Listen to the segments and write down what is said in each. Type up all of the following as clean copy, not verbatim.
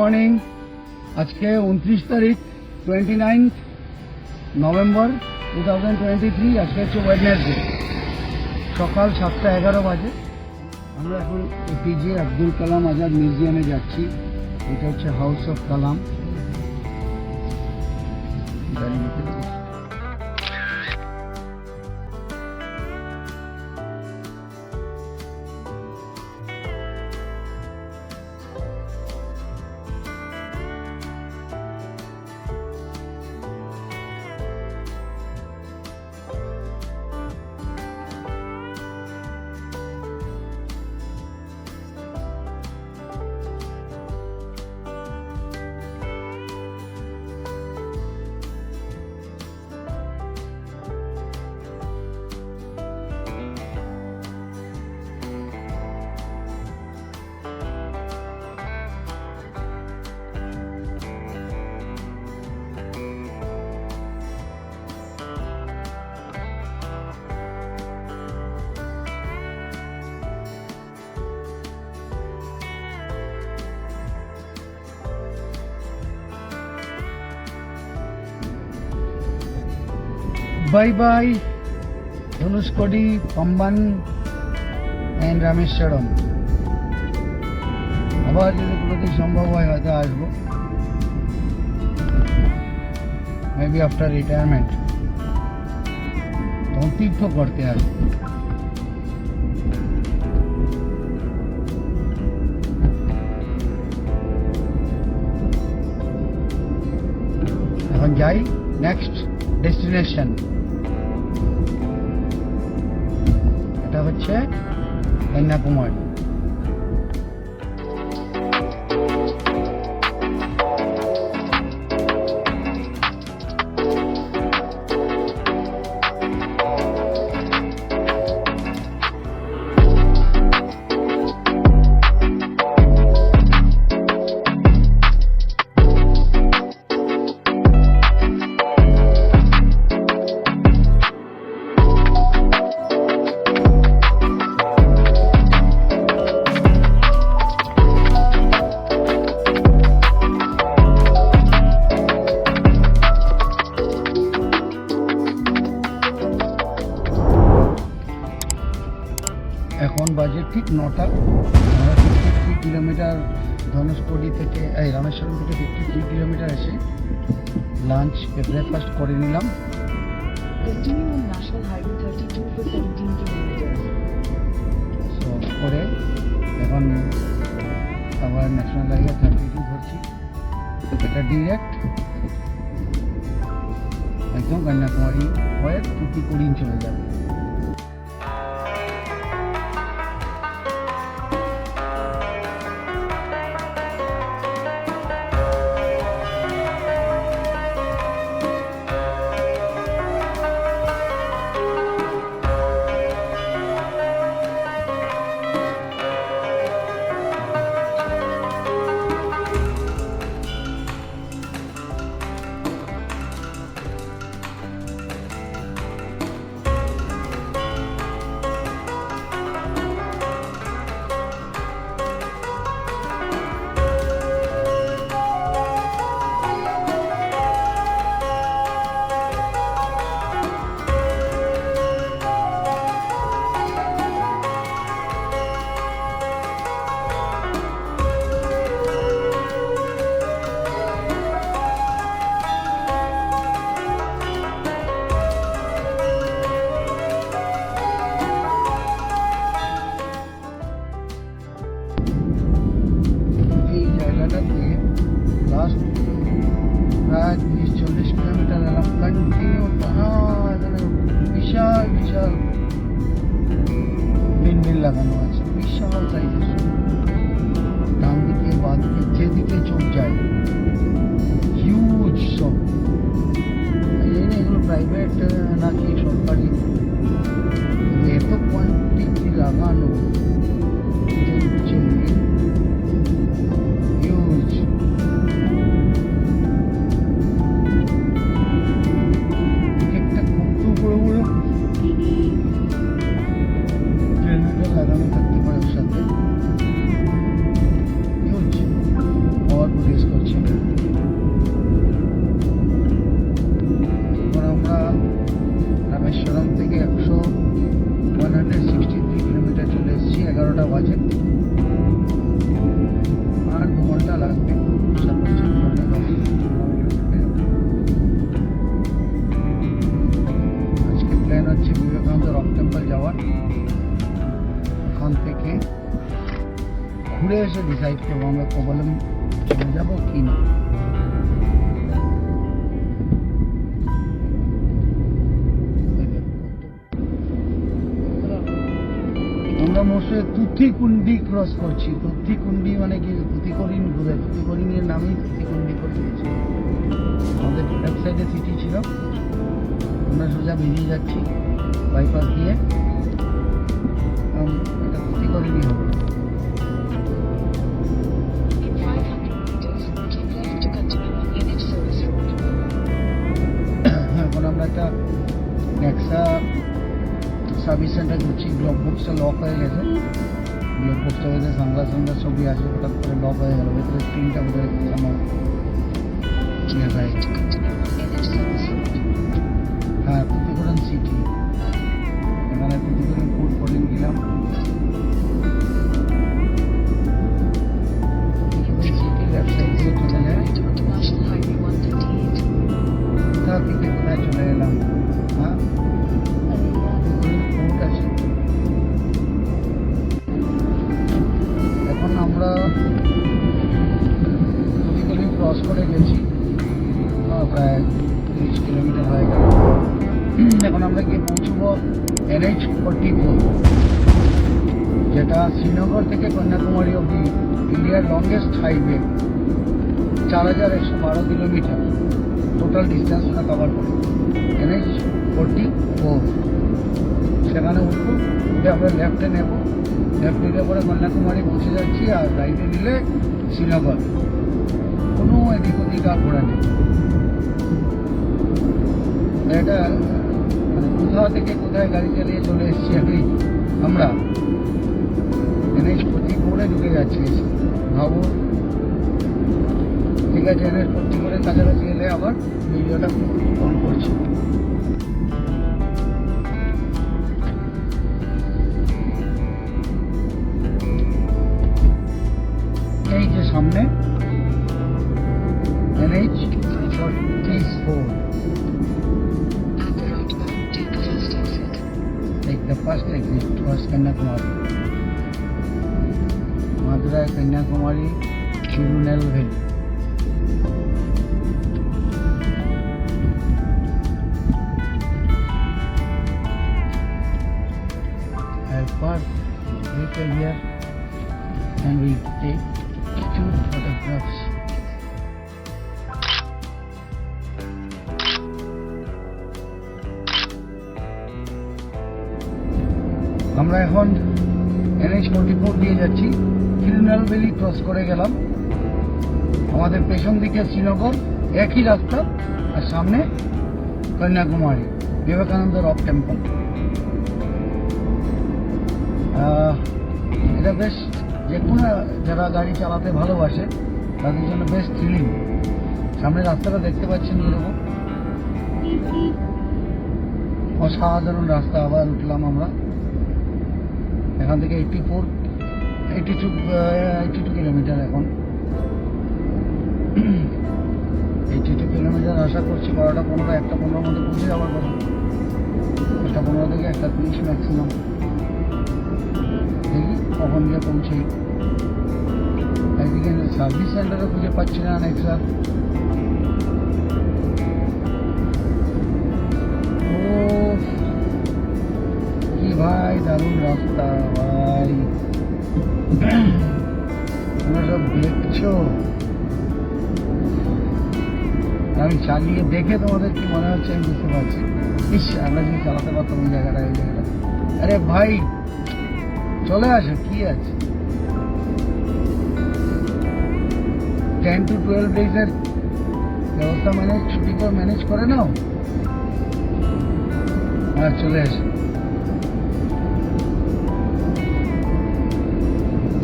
Morning. আজকে 29 তারিখ 29 November 2023। আজকে হচ্ছে ওয়েডনেসডে, সকাল 7:11 বাজে। আমরা এখন এপিজে আব্দুল কালাম আজাদ মিউজিয়ামে যাচ্ছি। এটা হচ্ছে house of Kalam. Bye bye Dhanushkodi, Pamban and Rameshwaram. আবার যদি কোনোদিন সম্ভব হয় হয়তো আসবো, মেবি আফটার রিটায়ারমেন্ট। তখন তীর্থ করতে আসবো। এখন যাই নেক্সট ডেস্টিনেশন। এটা হচ্ছে কন্যাকুমারী। এখন বাজে ঠিক 9টা। 53 কিলোমিটার ধনুষকোটি থেকে রামেশ্বরম থেকে 53 কিলোমিটার এসে লাঞ্চ ব্রেকফাস্ট করে নিলাম। করে এখন আবার ন্যাশনাল হাইওয়ে 32 ধরছি। এটা ডিরেক্ট একদম কন্যাকুমারী হয়ে তুতিকোরিন চলে যাবে। প্রায় 30-40 কিলোমিটার এলাম কন্টিনিউ টানা। এখানে বিশাল বিশাল বিল লাগানো আছে, বিশাল সাইজের। ডান দিকে বাঁ দিকে যেদিকে চোখ যায় হিউজ সব। জানি না এগুলো প্রাইভেট নাকি সরকারি, এত কোয়ান্টিটি লাগানো হিউজ। একটা খুব বড় বড় জেনারেটর লাগানো থাকতে পারে ওর সাথে, হিউজ। और 163 কিলোমিটার চলে এসেছি, 11টা বাজে, আর 2 ঘন্টা লাগবে। আজকে প্ল্যান হচ্ছে বিবেকানন্দ রক টেম্পল যাওয়ার। ওখান থেকে ঘুরে এসে ডিসাইড করবো আমরা কবলম চলে যাবো কি না। আমরা মোস্টলি তুথিকুন্ডি ক্রস করছি। তুথিকুন্ডি মানে কি? তুতিকরিন ঘুরে, তুতিকরিনের নামেই তুথিকুন্ডি করে দিয়েছি। আমাদের লেফট সাইডে সিটি ছিল, আমরা সোজা বেরিয়ে যাচ্ছি বাইপাস দিয়ে। এটা তুতিকরিনই হবে। এখন আমরা একটা নেক্সা সার্ভিস সেন্টার করছি। গ্লোব বক্সটা লক হয়ে গেছে, গ্লোব বক্সটা হয়েছে সানগ্লাস ছবি আছে, হঠাৎ করে লক হয়ে গেল, ভেতরে স্ক্রিনটা বোধ হয় আমার হ্যাঁ তুতিকোরিন সিটি। এখানে তুতিকোরিন ফুড কোর্টিং গেলাম। তুতিকোরিন সিটি লেফট সাইড দিয়ে চলে যায়, কোথা থেকে কোথায় চলে এলাম। হ্যাঁ এখন আমরা তুতিকোরিন ক্রস করে গেছি, প্রায় 30 কিলোমিটার হয়ে গেল। এখন আমরা গিয়ে পৌঁছবো NH44, যেটা শ্রীনগর থেকে কন্যাকুমারী অব্দি ইন্ডিয়ার longest highway. 4112 kilometre total distance ওটা কভার করে। NH44 সেখানে উঠবো, আমরা লেফটে নেব, লেফট নিলে পরে কন্যাকুমারী পৌঁছে যাচ্ছি, আর রাইটে নিলে শ্রীনগর। কোনো এদিক ওদিক আর ঘোরা নেই। এটা মানে কোথা থেকে কোথায় গাড়ি চালিয়ে চলে এসেছি আমরা NH44 ঢুকে যাচ্ছি। ভাবো, ঠিক আছে, NH44 কাছাকাছি এলে আবার ভিডিওটা অন করছি। এই যে সামনে NH44, take the first exit towards Kanyakumari, Madurai, Kanyakumari, Tirunelveli. I'll park vehicle here and we take 2 photographs. আমরা এখন NH44 দিয়ে যাচ্ছি, তিরুনেলভেলি ক্রস করে গেলাম। আমাদের পেছন দিকে শ্রীনগর, একই রাস্তা, আর সামনে কন্যাকুমারী, বিবেকানন্দ রক টেম্পল। এটা বেশ, যে কোনো যারা গাড়ি চালাতে ভালোবাসে তাদের জন্য বেশ থ্রিলিং। সামনে রাস্তাটা দেখতে পাচ্ছেন এরকম অসাধারণ রাস্তা। আবার উঠলাম আমরা এখান থেকে 82 কিলোমিটার, এখন 82 কিলোমিটার। আশা করছি 12টা 15, 1টা 15 মধ্যে পৌঁছে যাওয়ার কথা। 1টা 15 থেকে 1টা 30 ম্যাক্সিমাম। দেখি কখন গিয়ে পৌঁছেই। একদিকে সার্ভিস সেন্টারে খুঁজে পাচ্ছি না নেক্সা। ও কি ভাই, দারুণ রাস্তা ভাই, তোমরা সব দেখছো। আমি চালিয়ে দেখে তোমাদের কি মনে হচ্ছে আমি বুঝতে পারছি। ইস, আমরা যদি চালাতে পারতাম ওই জায়গাটা, এই জায়গাটা। আরে ভাই চলে আসো, কি আছে। 10 to 12 ডেজের ব্যবস্থা ছুটি করে ম্যানেজ করে নাও আর চলে আসো।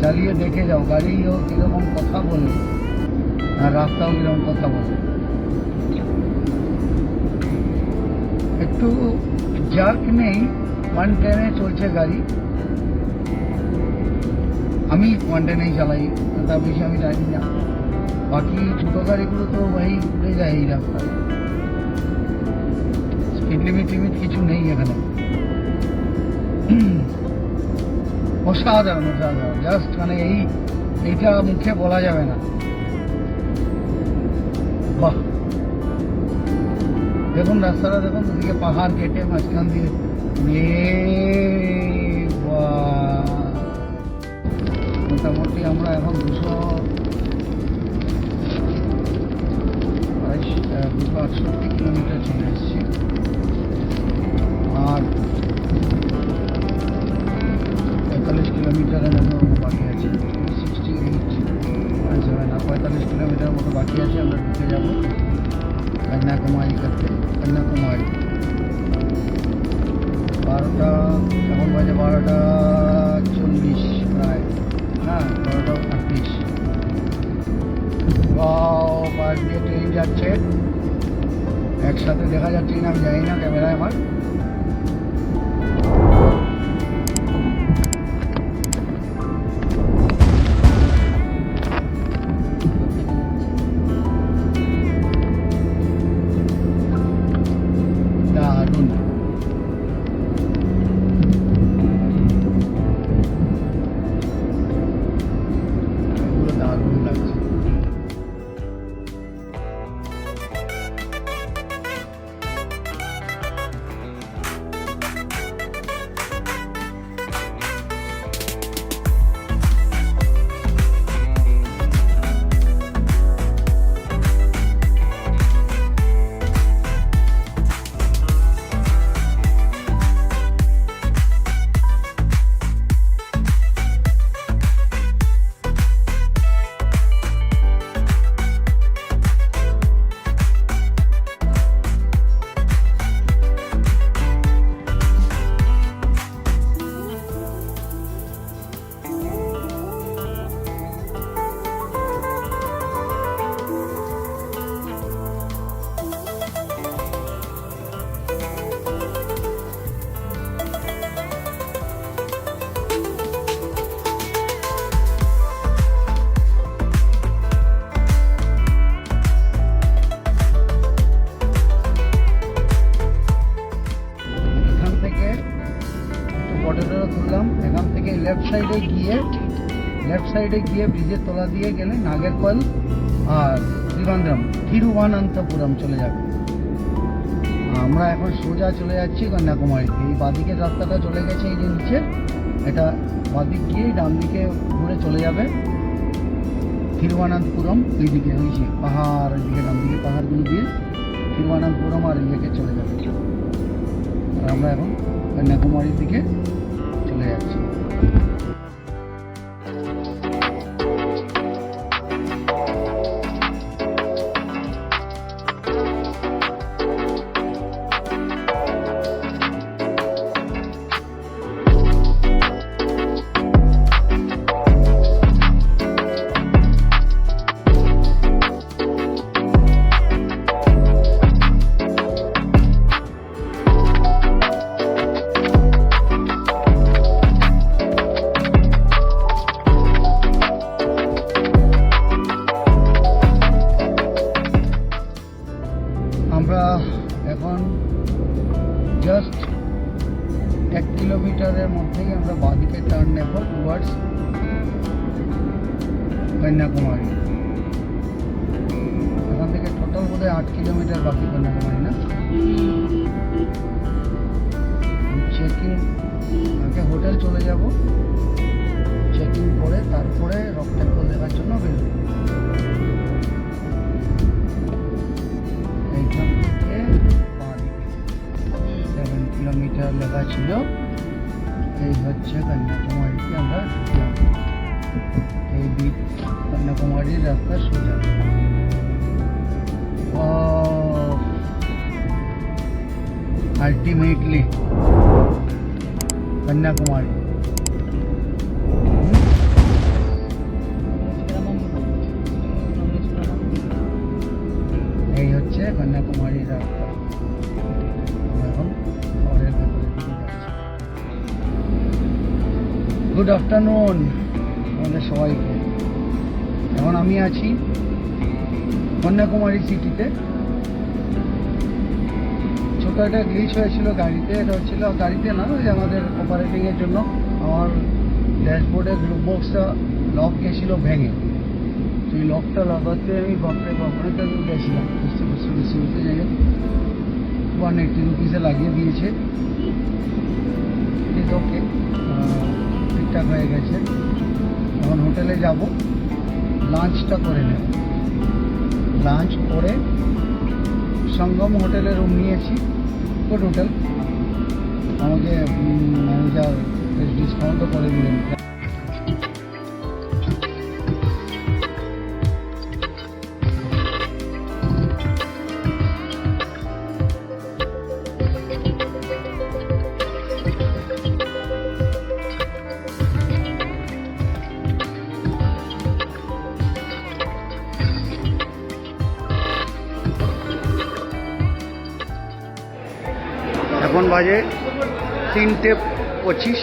চালিয়ে দেখে যাও, গাড়িও কিরকম কথা বলে আর রাস্তাও কিরকম কথা বলে। একটু জার্ক নেই, 110-এ চলছে গাড়ি। আমি 110-এই চালাই, তার বেশি আমি জানি না। বাকি ছোটো গাড়িগুলো তো ভাই উঠে যায় এই রাস্তায়। স্পিড লিমিট কিছু নেই এখানে। অসাধারণ অসাধারণ, জাস্ট মানে এইটা মুখে বলা যাবে না। বাহ, দেখুন রাস্তাটা দেখুন, দুদিকে পাহাড় কেটে মাঝখান দিয়ে মোটামুটি আমরা এখন 268 কিলোমিটার চলে এসেছি। আর 45 কিলোমিটারের মতো বাকি আছে, 45 কিলোমিটার মতো বাকি আছে। আমরা ঢুকে যাবো কন্যাকুমারী করতে। কন্যাকুমারী 12টা, এখন বাজে 12:40 প্রায়, হ্যাঁ 12:38। পাশ দিয়ে ট্রেন যাচ্ছে, একসাথে দেখা যাচ্ছে কিনা আমি জানি না, ক্যামেরায় আমার। দারুণ, এগুলো দারুণ লাগছে। তুললাম এখান থেকে লেফট সাইডে গিয়ে ব্রিজের তলা দিয়ে গেলে নাগেরকোয়েল আর তিরুবনন্তপুরম চলে যাবে। আমরা এখন সোজা চলে যাচ্ছি কন্যাকুমারীতে। এই বাঁদিকের রাস্তাটা চলে গেছে এই যে নিচে, এটা বাঁদিক গিয়ে ডান দিকে ঘুরে চলে যাবে তিরুবনন্তপুরম। ওই দিকে ওই যে পাহাড়, ওইদিকে ডান দিকে পাহাড়গুলো দিয়ে তিরুবনন্তপুরম আর এই দিকে চলে যাবে। আর আমরা এখন কন্যাকুমারীর দিকে চলে যাচ্ছি। আমরা এখন জাস্ট 1 কিলোমিটারের মধ্যেই আমরা বাঁদিকে টার্ন নেব টুয়ার্ডস কন্যাকুমারী। এখান থেকে টোটাল বোধহয় 8 কিলোমিটার বাকি কন্যাকুমারী, না? চেকিং আগে হোটেল চলে যাব, চেকিং করে তারপরে রক টেম্পল দেখার জন্য বেরোব। এইখান থেকে 7 কিলোমিটার লেখা ছিল। এই হচ্ছে কন্যাকুমারীতে আমরা ঢুকলাম। এই দ্বীপ কন্যাকুমারীর রাস্তা সোজা। আলটিমেটলি কন্যাকুমারী। এই হচ্ছে কন্যাকুমারীর রাস্তা। এখন শহরের ভেতরে দিকে যাচ্ছি। গুড আফটারনুন আমাদের সবাইকে। এখন আমি আছি কন্যাকুমারী সিটিতে। ছোট একটা গ্লিচ হয়েছিল গাড়িতে, এটা হচ্ছিল গাড়িতে না, ওই আমাদের অপারেটিংয়ের জন্য আমার ড্যাশবোর্ডের গ্লুক বক্সটা লক গেছিল ভেঙে। সেই লকটা লাগাতে আমি বাপরে অনেকটা দূর গেছিলাম, বুঝতে জায়গায় 180 রুপিসে লাগিয়ে দিয়েছে। ওকে, ঠিকঠাক হয়ে গেছে। এখন হোটেলে যাব, লাঞ্চটা করে নেব। লাঞ্চ করে সঙ্গম হোটেলে রুম নিয়েছি, গুড হোটেল। আমাকে ম্যানেজার বেশ ডিসকাউন্টও করে দিলেন। এখন বাজে 3:25।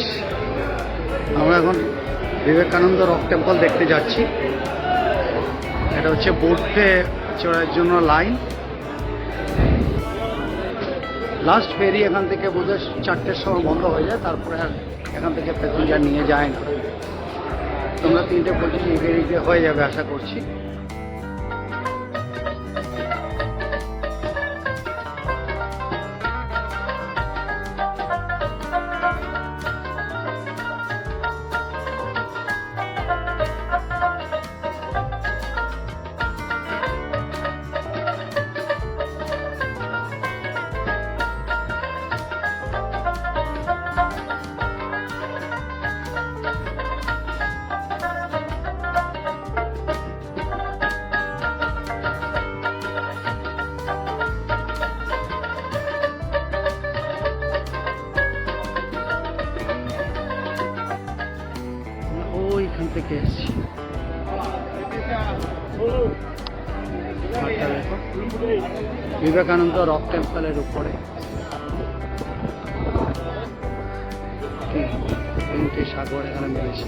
আমরা এখন বিবেকানন্দ রক টেম্পল দেখতে যাচ্ছি। এটা হচ্ছে বোটে চড়ার জন্য লাইন। লাস্ট ফেরি এখান থেকে বোধহয় 4টের সময় বন্ধ হয়ে যায়, তারপরে আর এখান থেকে প্যাসেঞ্জার নিয়ে যায় না। তোমরা 3:25 এই ফেরিতে হয়ে যাবে আশা করছি। ওইখান থেকে এসছি। বিবেকানন্দ রক টেম্পলের উপরে 3টে সাগর এখানে মিলেছে।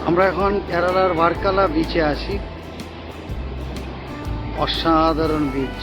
আমরা এখন কেরালার ভার্কালা বিচে আছি। অসাধারণ বিচ।